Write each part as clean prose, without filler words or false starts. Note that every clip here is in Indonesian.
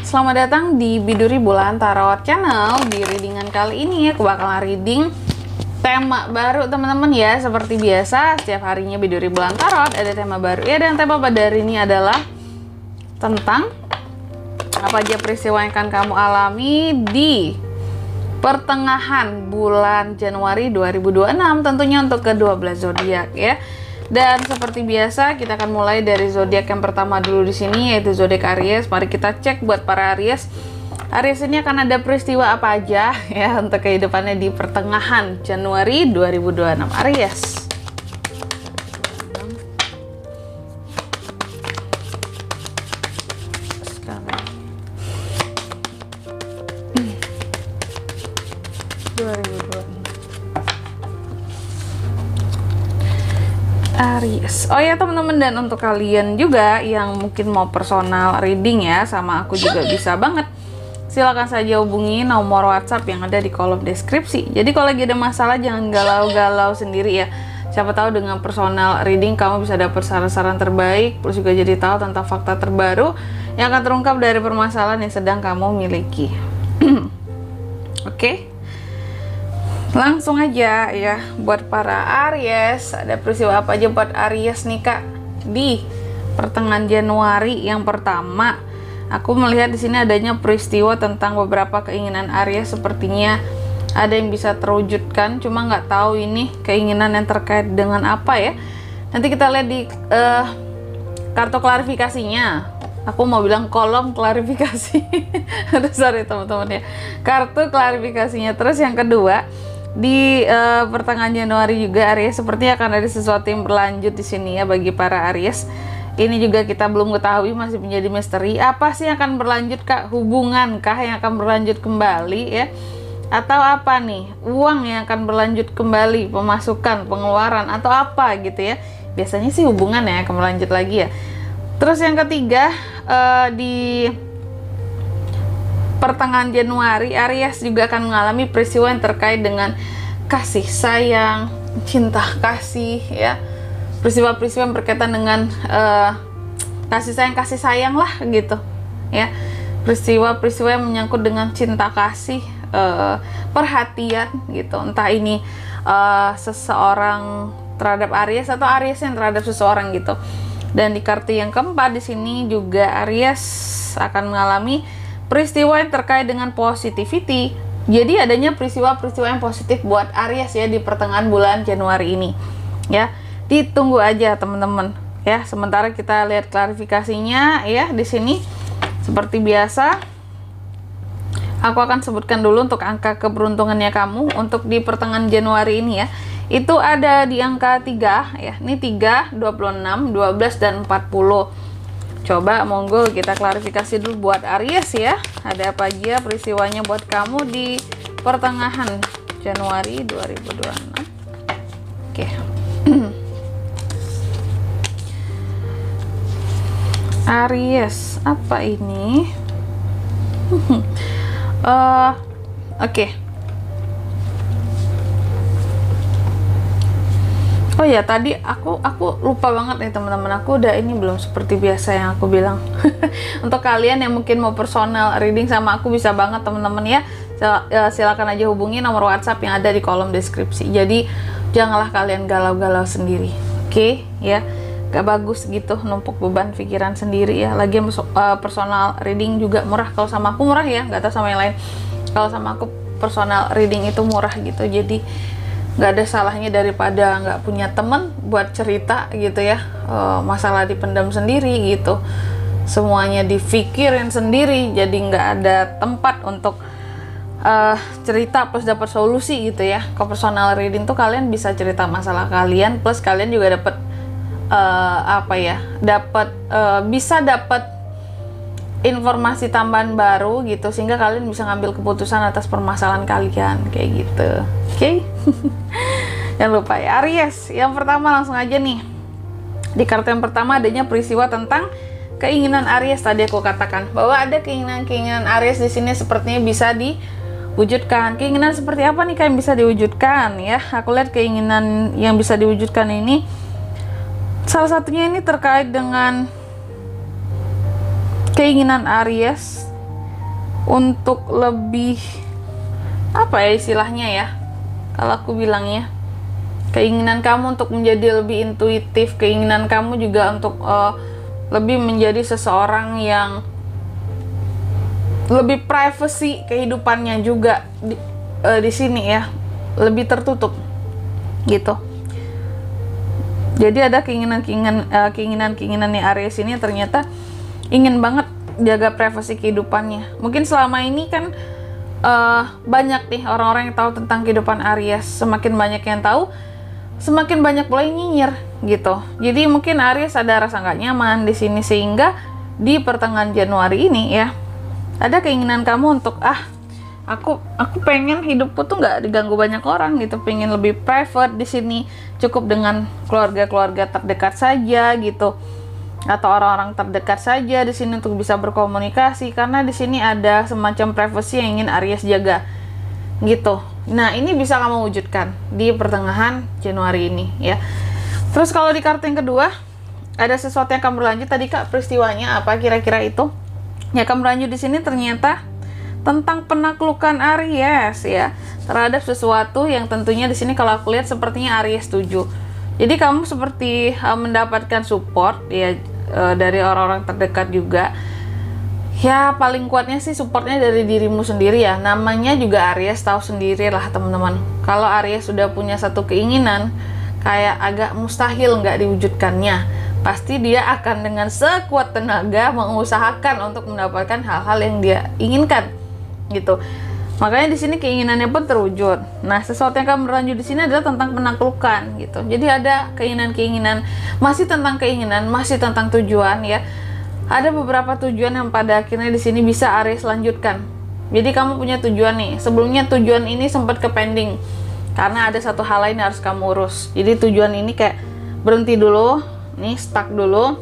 Selamat datang di Biduri Bulan Tarot Channel. Di readingan kali ini aku bakalan reading tema baru teman-teman ya. Seperti biasa, setiap harinya Biduri Bulan Tarot ada tema baru ya. Dan tema pada hari ini adalah tentang apa aja peristiwa yang akan kamu alami di pertengahan bulan Januari 2026, tentunya untuk ke-12 zodiak ya. Dan seperti biasa kita akan mulai dari zodiak yang pertama dulu di sini, yaitu zodiak Aries. Mari kita cek buat para Aries. Aries ini akan ada peristiwa apa aja ya untuk kehidupannya di pertengahan Januari 2026 Aries. Aries. Oh ya teman-teman, dan untuk kalian juga yang mungkin mau personal reading ya sama aku juga bisa banget. Silakan saja hubungi nomor WhatsApp yang ada di kolom deskripsi. Jadi kalau lagi ada masalah jangan galau-galau sendiri ya. Siapa tahu dengan personal reading kamu bisa dapat saran-saran terbaik, plus juga jadi tahu tentang fakta terbaru yang akan terungkap dari permasalahan yang sedang kamu miliki. Oke. Langsung aja ya buat para Aries, ada peristiwa apa aja buat Aries nih Kak di pertengahan Januari. Yang pertama, aku melihat di sini adanya peristiwa tentang beberapa keinginan Aries, sepertinya ada yang bisa terwujudkan, cuma nggak tahu ini keinginan yang terkait dengan apa ya. Nanti kita lihat di kartu klarifikasinya. Aku mau bilang kolom klarifikasi. Aduh sorry teman-teman ya. Kartu klarifikasinya. Terus yang kedua, di pertengahan Januari juga Aries sepertinya akan ada sesuatu yang berlanjut di sini ya bagi para Aries. Ini juga kita belum ketahui, masih menjadi misteri. Apa sih yang akan berlanjut Kak? Hubungankah yang akan berlanjut kembali ya? Atau apa nih? Uang yang akan berlanjut kembali, pemasukan, pengeluaran atau apa gitu ya? Biasanya sih hubungan ya akan berlanjut lagi ya. Terus yang ketiga, di pertengahan Januari Aries juga akan mengalami peristiwa yang terkait dengan kasih sayang, cinta kasih ya. Peristiwa-peristiwa yang berkaitan dengan kasih sayang lah gitu ya. Peristiwa-peristiwa yang menyangkut dengan cinta kasih, perhatian gitu. Entah ini seseorang terhadap Aries atau Aries yang terhadap seseorang gitu. Dan di kartu yang keempat di sini juga Aries akan mengalami peristiwa yang terkait dengan positivity. Jadi adanya peristiwa-peristiwa yang positif buat Aries ya di pertengahan bulan Januari ini. Ya, ditunggu aja teman-teman. Ya, sementara kita lihat klarifikasinya ya di sini. Seperti biasa, aku akan sebutkan dulu untuk angka keberuntungannya kamu untuk di pertengahan Januari ini ya. Itu ada di angka 3 ya. Ini 3, 26, 12 dan 40. Coba monggo kita klarifikasi dulu buat Aries ya. Ada apa aja peristiwanya buat kamu di pertengahan Januari 2026. Oke. Aries, apa ini? Oke. Oh ya, tadi aku lupa banget nih teman-teman, aku udah ini belum seperti biasa yang aku bilang. Untuk kalian yang mungkin mau personal reading sama aku bisa banget teman-teman ya. Silakan aja hubungi nomor WhatsApp yang ada di kolom deskripsi. Jadi janganlah kalian galau-galau sendiri. Oke, ya. Gak bagus gitu numpuk beban pikiran sendiri ya. Lagian personal reading juga murah. Kalau sama aku murah ya, nggak tahu sama yang lain. Kalau sama aku personal reading itu murah gitu. Jadi nggak ada salahnya daripada nggak punya temen buat cerita gitu ya. Masalah dipendam sendiri gitu, semuanya dipikirin sendiri, jadi nggak ada tempat untuk cerita plus dapat solusi gitu ya. Ke personal reading tuh kalian bisa cerita masalah kalian, plus kalian juga dapat bisa dapat informasi tambahan baru gitu, sehingga kalian bisa ngambil keputusan atas permasalahan kalian kayak gitu. Oke. Jangan lupa ya Aries. Yang pertama langsung aja nih. Di kartu yang pertama adanya peristiwa tentang keinginan Aries. Tadi aku katakan bahwa ada keinginan Aries di sini sepertinya bisa diwujudkan. Keinginan seperti apa nih yang bisa diwujudkan ya? Aku lihat keinginan yang bisa diwujudkan ini salah satunya ini terkait dengan keinginan Aries untuk lebih apa ya istilahnya ya, kalau aku bilangnya, keinginan kamu untuk menjadi lebih intuitif, keinginan kamu juga untuk lebih menjadi seseorang yang lebih privacy kehidupannya juga di sini ya, lebih tertutup gitu. Jadi ada keinginan nih Aries ini ternyata ingin banget jaga privasi kehidupannya. Mungkin selama ini kan banyak nih orang-orang yang tahu tentang kehidupan Aries. Semakin banyak yang tahu, semakin banyak pula yang nyinyir gitu. Jadi mungkin Aries ada rasa nggak nyaman di sini, sehingga di pertengahan Januari ini ya ada keinginan kamu untuk aku pengen hidupku tuh nggak diganggu banyak orang gitu, pengen lebih private di sini, cukup dengan keluarga-keluarga terdekat saja gitu, atau orang-orang terdekat saja di sini untuk bisa berkomunikasi, karena di sini ada semacam privacy yang ingin Aries jaga gitu. Nah, ini bisa kamu wujudkan di pertengahan Januari ini ya. Terus kalau di kartu yang kedua, ada sesuatu yang akan berlanjut. Tadi Kak, peristiwanya apa kira-kira itu? Ya, akan berlanjut di sini ternyata tentang penaklukan Aries ya terhadap sesuatu yang tentunya di sini kalau aku lihat sepertinya Aries setuju. Jadi kamu seperti mendapatkan support ya dari orang-orang terdekat juga. Ya paling kuatnya sih supportnya dari dirimu sendiri ya. Namanya juga Aries, tahu sendiri lah teman-teman. Kalau Aries sudah punya satu keinginan kayak agak mustahil nggak diwujudkannya, pasti dia akan dengan sekuat tenaga mengusahakan untuk mendapatkan hal-hal yang dia inginkan gitu. Makanya di sini keinginannya pun terwujud. Nah, sesuatu yang akan berlanjut di sini adalah tentang penaklukan gitu. Jadi ada keinginan-keinginan, masih tentang keinginan, masih tentang tujuan ya. Ada beberapa tujuan yang pada akhirnya di sini bisa Aries lanjutkan. Jadi kamu punya tujuan nih. Sebelumnya tujuan ini sempat ke pending karena ada satu hal lain yang harus kamu urus. Jadi tujuan ini kayak berhenti dulu, nih stuck dulu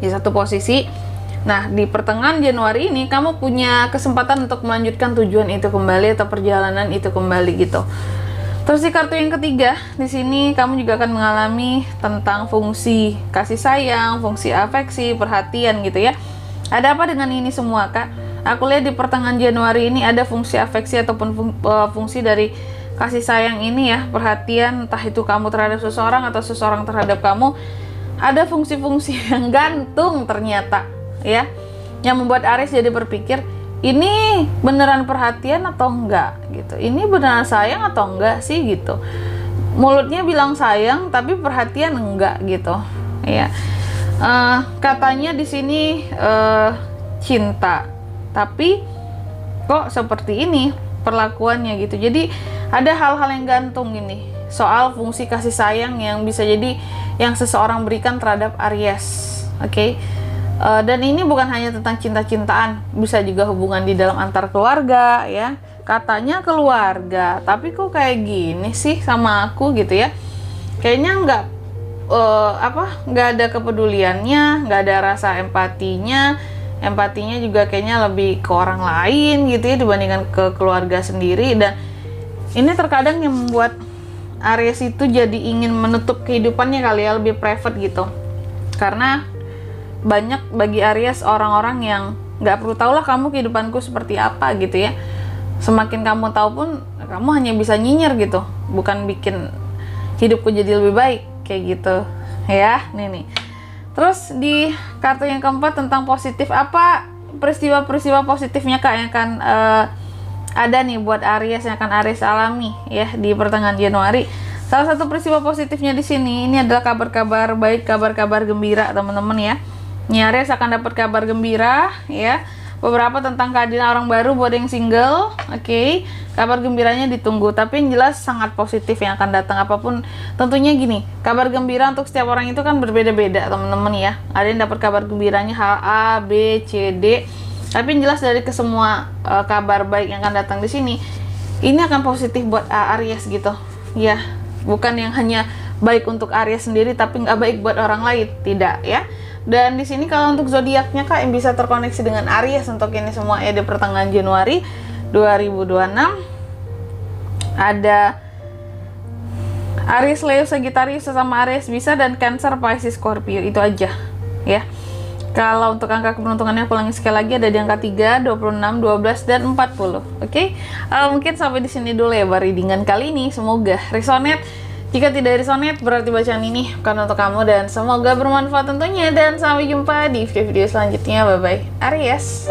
di satu posisi. Nah, di pertengahan Januari ini kamu punya kesempatan untuk melanjutkan tujuan itu kembali atau perjalanan itu kembali gitu. Terus di kartu yang ketiga, di sini kamu juga akan mengalami tentang fungsi kasih sayang, fungsi afeksi, perhatian gitu ya. Ada apa dengan ini semua, Kak? Aku lihat di pertengahan Januari ini ada fungsi afeksi ataupun fungsi dari kasih sayang ini ya, perhatian, entah itu kamu terhadap seseorang atau seseorang terhadap kamu. Ada fungsi-fungsi yang gantung ternyata ya, yang membuat Aries jadi berpikir, ini beneran perhatian atau enggak gitu, ini beneran sayang atau enggak sih gitu. Mulutnya bilang sayang tapi perhatian enggak gitu ya. Katanya di sini cinta, tapi kok seperti ini perlakuannya gitu. Jadi ada hal-hal yang gantung gini soal fungsi kasih sayang yang bisa jadi yang seseorang berikan terhadap Aries. Oke. Dan ini bukan hanya tentang cinta-cintaan, bisa juga hubungan di dalam antar keluarga ya. Katanya keluarga, tapi kok kayak gini sih sama aku gitu ya. Kayaknya nggak ada kepeduliannya, nggak ada rasa empatinya. Empatinya juga kayaknya lebih ke orang lain gitu ya dibandingkan ke keluarga sendiri. Dan ini terkadang yang membuat Aries itu jadi ingin menutup kehidupannya kali ya, lebih private gitu. Karena banyak bagi Aries orang-orang yang nggak perlu tahu lah kamu kehidupanku seperti apa gitu ya. Semakin kamu tahu pun kamu hanya bisa nyinyir gitu, bukan bikin hidupku jadi lebih baik kayak gitu ya. Nih. Terus di kartu yang keempat tentang positif, apa peristiwa-peristiwa positifnya Kak yang akan ada nih buat Aries, yang akan Aries alami ya di pertengahan Januari. Salah satu peristiwa positifnya di sini ini adalah kabar-kabar baik, kabar-kabar gembira teman-teman ya. Aries akan dapat kabar gembira ya. Beberapa tentang kehadiran orang baru buat yang single. Oke. Kabar gembiranya ditunggu, tapi yang jelas sangat positif yang akan datang apapun. Tentunya gini, kabar gembira untuk setiap orang itu kan berbeda-beda teman-teman ya. Ada yang dapat kabar gembiranya hal A, B, C, D. Tapi yang jelas dari kesemua kabar baik yang akan datang di sini, ini akan positif buat Aries gitu. Ya, bukan yang hanya baik untuk Aries sendiri tapi nggak baik buat orang lain, tidak ya. Dan di sini kalau untuk zodiaknya Kak yang bisa terkoneksi dengan Aries untuk ini semua ya di pertengahan Januari 2026 ada Aries, Leo, Sagittarius sesama Aries bisa, dan Cancer, Pisces, Scorpio, itu aja ya. Kalau untuk angka keberuntungannya aku ulangi sekali lagi, ada di angka 3, 26, 12, dan 40. Oke? Mungkin sampai di sini dulu ya readingan kali ini. Semoga resonate. Jika tidak resonate, berarti bacaan ini bukan untuk kamu, dan semoga bermanfaat tentunya. Dan sampai jumpa di video-video selanjutnya. Bye-bye. Aries.